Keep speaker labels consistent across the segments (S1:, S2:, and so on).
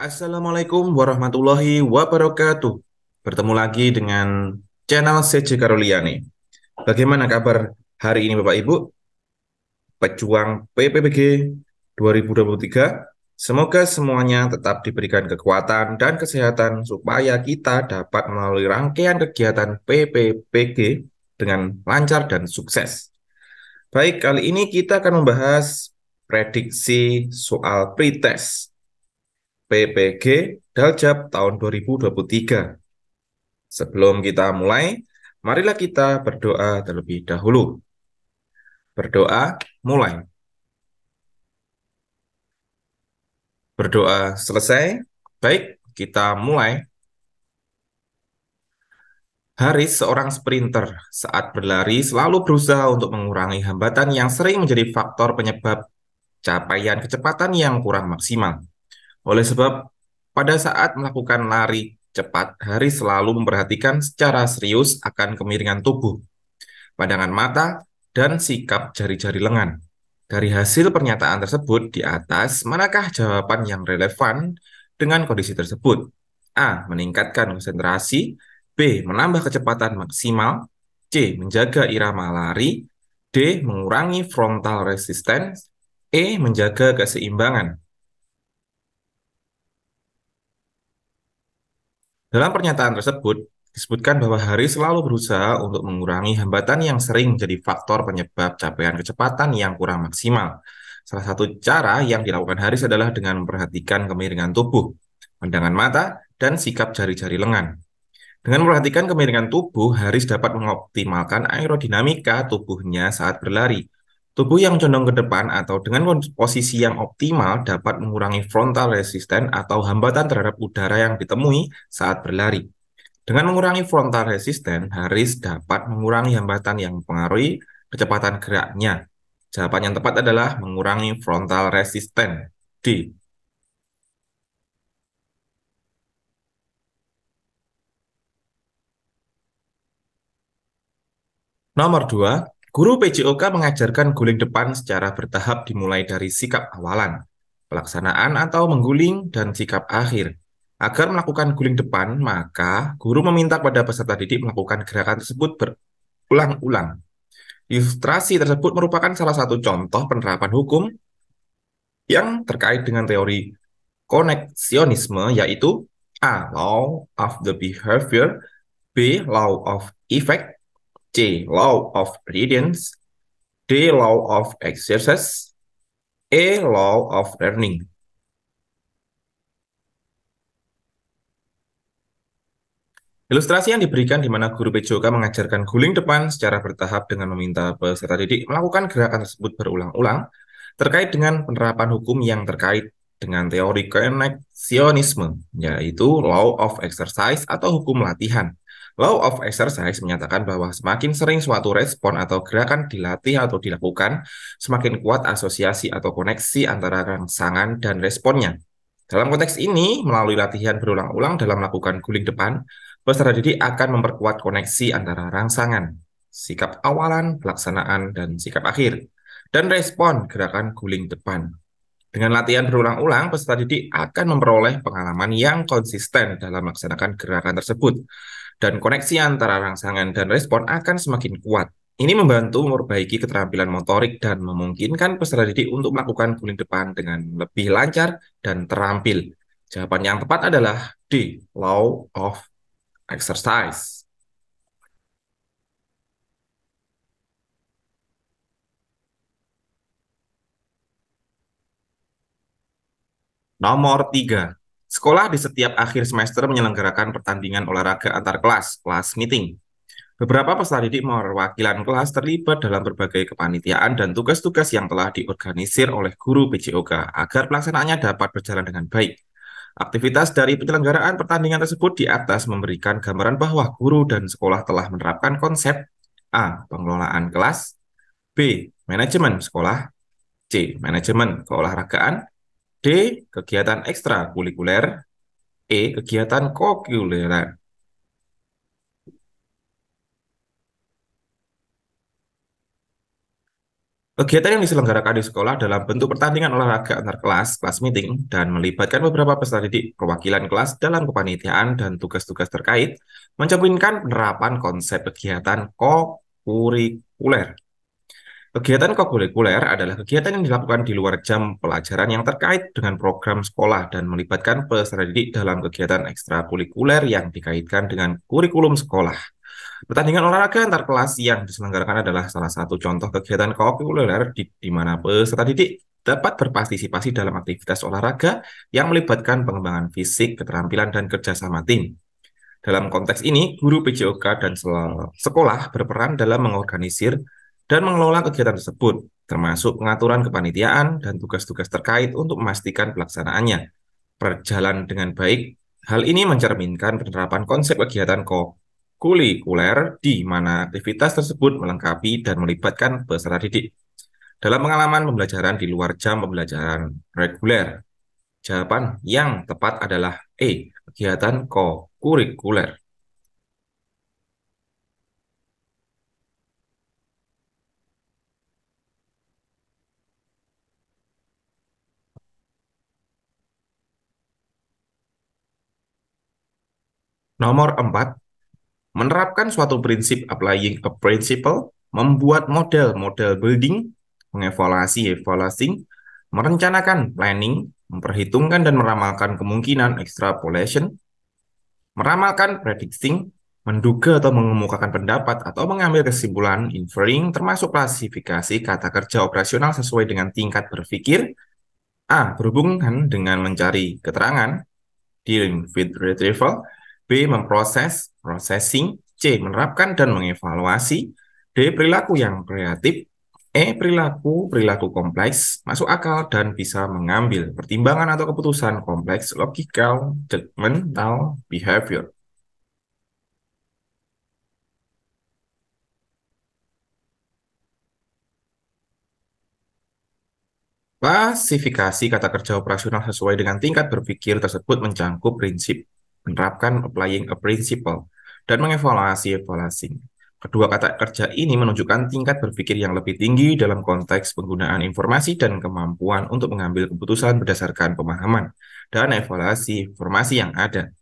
S1: Assalamualaikum warahmatullahi wabarakatuh. Bertemu lagi dengan channel CJ Karoliani. Bagaimana kabar hari ini Bapak Ibu? Pejuang PPBG 2023. Semoga semuanya tetap diberikan kekuatan dan kesehatan supaya kita dapat melalui rangkaian kegiatan PPBG dengan lancar dan sukses. Baik, kali ini kita akan membahas prediksi soal pretest PPG Daljab tahun 2023. Sebelum kita mulai, marilah kita berdoa terlebih dahulu. Berdoa, mulai. Berdoa selesai. Baik, kita mulai. Haris, seorang sprinter, saat berlari selalu berusaha untuk mengurangi hambatan yang sering menjadi faktor penyebab capaian kecepatan yang kurang maksimal. Oleh sebab, pada saat melakukan lari cepat, Haris selalu memperhatikan secara serius akan kemiringan tubuh, pandangan mata, dan sikap jari-jari lengan. Dari hasil pernyataan tersebut di atas, manakah jawaban yang relevan dengan kondisi tersebut? A. Meningkatkan konsentrasi. B. Menambah kecepatan maksimal. C. Menjaga irama lari. D. Mengurangi frontal resistance. E. Menjaga keseimbangan. Dalam pernyataan tersebut, disebutkan bahwa Haris selalu berusaha untuk mengurangi hambatan yang sering menjadi faktor penyebab capaian kecepatan yang kurang maksimal. Salah satu cara yang dilakukan Haris adalah dengan memperhatikan kemiringan tubuh, pandangan mata, dan sikap jari-jari lengan. Dengan memperhatikan kemiringan tubuh, Haris dapat mengoptimalkan aerodinamika tubuhnya saat berlari. Tubuh yang condong ke depan atau dengan posisi yang optimal dapat mengurangi frontal resistance atau hambatan terhadap udara yang ditemui saat berlari. Dengan mengurangi frontal resistance, Haris dapat mengurangi hambatan yang mempengaruhi kecepatan geraknya. Jawaban yang tepat adalah mengurangi frontal resistance. D. Nomor 2, guru PJOK mengajarkan guling depan secara bertahap dimulai dari sikap awalan, pelaksanaan atau mengguling, dan sikap akhir. Agar melakukan guling depan, maka guru meminta pada peserta didik melakukan gerakan tersebut berulang-ulang. Ilustrasi tersebut merupakan salah satu contoh penerapan hukum yang terkait dengan teori koneksionisme, yaitu A. Law of the behavior, B. Law of effect, C. Law of radiance, D. Law of exercise, E. Law of learning. Ilustrasi yang diberikan di mana guru PJOK mengajarkan guling depan secara bertahap dengan meminta peserta didik melakukan gerakan tersebut berulang-ulang terkait dengan penerapan hukum yang terkait dengan teori koneksionisme, yaitu law of exercise atau hukum latihan. Law of exercise menyatakan bahwa semakin sering suatu respon atau gerakan dilatih atau dilakukan, semakin kuat asosiasi atau koneksi antara rangsangan dan responnya. Dalam konteks ini, melalui latihan berulang-ulang dalam melakukan guling depan, peserta didik akan memperkuat koneksi antara rangsangan, sikap awalan, pelaksanaan, dan sikap akhir, dan respon gerakan guling depan. Dengan latihan berulang-ulang, peserta didik akan memperoleh pengalaman yang konsisten dalam melaksanakan gerakan tersebut, dan koneksi antara rangsangan dan respon akan semakin kuat. Ini membantu memperbaiki keterampilan motorik dan memungkinkan peserta didik untuk melakukan guling depan dengan lebih lancar dan terampil. Jawaban yang tepat adalah D. Law of exercise. Nomor 3. Sekolah di setiap akhir semester menyelenggarakan pertandingan olahraga antar kelas, kelas meeting. Beberapa peserta didik perwakilan kelas terlibat dalam berbagai kepanitiaan dan tugas-tugas yang telah diorganisir oleh guru PJOK agar pelaksanaannya dapat berjalan dengan baik. Aktivitas dari penyelenggaraan pertandingan tersebut di atas memberikan gambaran bahwa guru dan sekolah telah menerapkan konsep A. Pengelolaan kelas, B. Manajemen sekolah, C. Manajemen keolahragaan, D. Kegiatan ekstrakurikuler, E. Kegiatan kokurikuler. Kegiatan yang diselenggarakan di sekolah dalam bentuk pertandingan olahraga antar kelas, kelas meeting, dan melibatkan beberapa peserta didik, perwakilan kelas dalam kepanitiaan dan tugas-tugas terkait, mencerminkan penerapan konsep kegiatan kokurikuler. Kegiatan kokurikuler adalah kegiatan yang dilakukan di luar jam pelajaran yang terkait dengan program sekolah dan melibatkan peserta didik dalam kegiatan ekstrakurikuler yang dikaitkan dengan kurikulum sekolah. Pertandingan olahraga antar kelas yang diselenggarakan adalah salah satu contoh kegiatan kokurikuler di mana peserta didik dapat berpartisipasi dalam aktivitas olahraga yang melibatkan pengembangan fisik, keterampilan, dan kerjasama tim. Dalam konteks ini, guru PJOK dan sekolah berperan dalam mengorganisir dan mengelola kegiatan tersebut, termasuk pengaturan kepanitiaan dan tugas-tugas terkait untuk memastikan pelaksanaannya berjalan dengan baik. Hal ini mencerminkan penerapan konsep kegiatan kulikuler di mana aktivitas tersebut melengkapi dan melibatkan peserta didik dalam pengalaman pembelajaran di luar jam pembelajaran reguler. Jawaban yang tepat adalah E, kegiatan kurikuler. Nomor 4, menerapkan suatu prinsip, applying a principle, membuat model-model building, mengevaluasi evaluasi, merencanakan planning, memperhitungkan dan meramalkan kemungkinan extrapolation, meramalkan predicting, menduga atau mengemukakan pendapat atau mengambil kesimpulan inferring termasuk klasifikasi kata kerja operasional sesuai dengan tingkat berpikir. A. Berhubungan dengan mencari keterangan, dealing with retrieval, B. Memproses, processing, C. Menerapkan dan mengevaluasi, D. Perilaku yang kreatif, E. Perilaku kompleks, masuk akal dan bisa mengambil pertimbangan atau keputusan kompleks, logical, judgmental, behavior. Klasifikasi kata kerja operasional sesuai dengan tingkat berpikir tersebut mencangkup prinsip, menerapkan applying a principle, dan mengevaluasi evaluasi. Kedua kata kerja ini menunjukkan tingkat berpikir yang lebih tinggi dalam konteks penggunaan informasi dan kemampuan untuk mengambil keputusan berdasarkan pemahaman dan evaluasi informasi yang ada.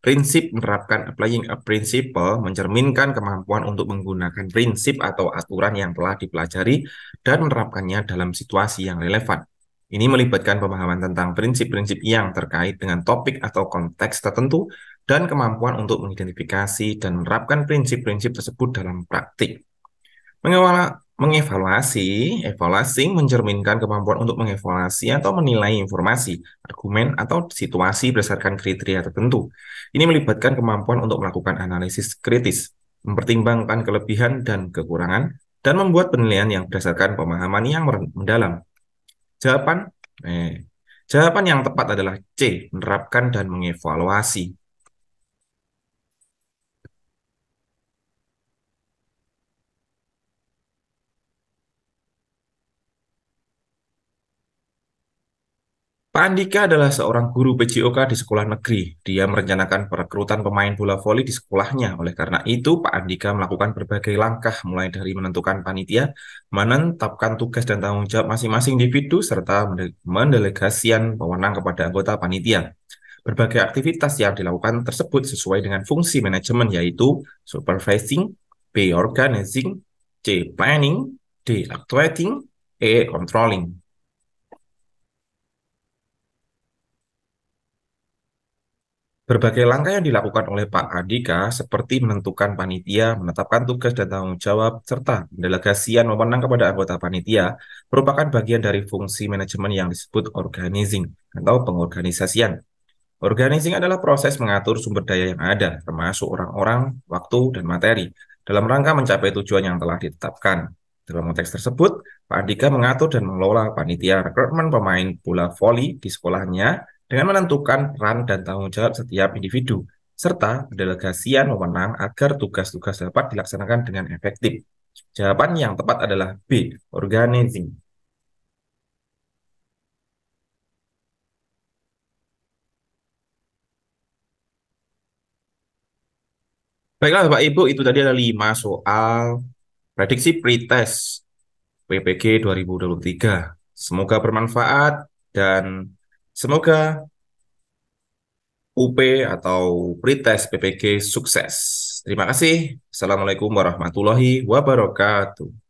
S1: Prinsip menerapkan applying a principle mencerminkan kemampuan untuk menggunakan prinsip atau aturan yang telah dipelajari dan menerapkannya dalam situasi yang relevan. Ini melibatkan pemahaman tentang prinsip-prinsip yang terkait dengan topik atau konteks tertentu dan kemampuan untuk mengidentifikasi dan menerapkan prinsip-prinsip tersebut dalam praktik. Mengevaluasi, evaluasi mencerminkan kemampuan untuk mengevaluasi atau menilai informasi, argumen, atau situasi berdasarkan kriteria tertentu. Ini melibatkan kemampuan untuk melakukan analisis kritis, mempertimbangkan kelebihan dan kekurangan, dan membuat penilaian yang berdasarkan pemahaman yang mendalam. Jawaban, jawaban yang tepat adalah C, menerapkan dan mengevaluasi. Pak Andika adalah seorang guru PJOK di sekolah negeri. Dia merencanakan perekrutan pemain bola voli di sekolahnya. Oleh karena itu, Pak Andika melakukan berbagai langkah, mulai dari menentukan panitia, menetapkan tugas dan tanggung jawab masing-masing individu, serta mendelegasikan wewenang kepada anggota panitia. Berbagai aktivitas yang dilakukan tersebut sesuai dengan fungsi manajemen, yaitu supervising, B. Organizing, C. Planning, D. Actuating, E. Controlling. Berbagai langkah yang dilakukan oleh Pak Andika seperti menentukan panitia, menetapkan tugas dan tanggung jawab, serta mendelegasikan wewenang kepada anggota panitia merupakan bagian dari fungsi manajemen yang disebut organizing atau pengorganisasian. Organizing adalah proses mengatur sumber daya yang ada, termasuk orang-orang, waktu, dan materi, dalam rangka mencapai tujuan yang telah ditetapkan. Dalam konteks tersebut, Pak Andika mengatur dan mengelola panitia rekrutmen pemain bola voli di sekolahnya dengan menentukan peran dan tanggung jawab setiap individu, serta pendelegasian wewenang agar tugas-tugas dapat dilaksanakan dengan efektif. Jawaban yang tepat adalah B, organizing. Baiklah Bapak Ibu, itu tadi ada 5 soal prediksi pretest PPG 2023. Semoga bermanfaat dan semoga UP atau pretest PPG sukses. Terima kasih. Assalamualaikum warahmatullahi wabarakatuh.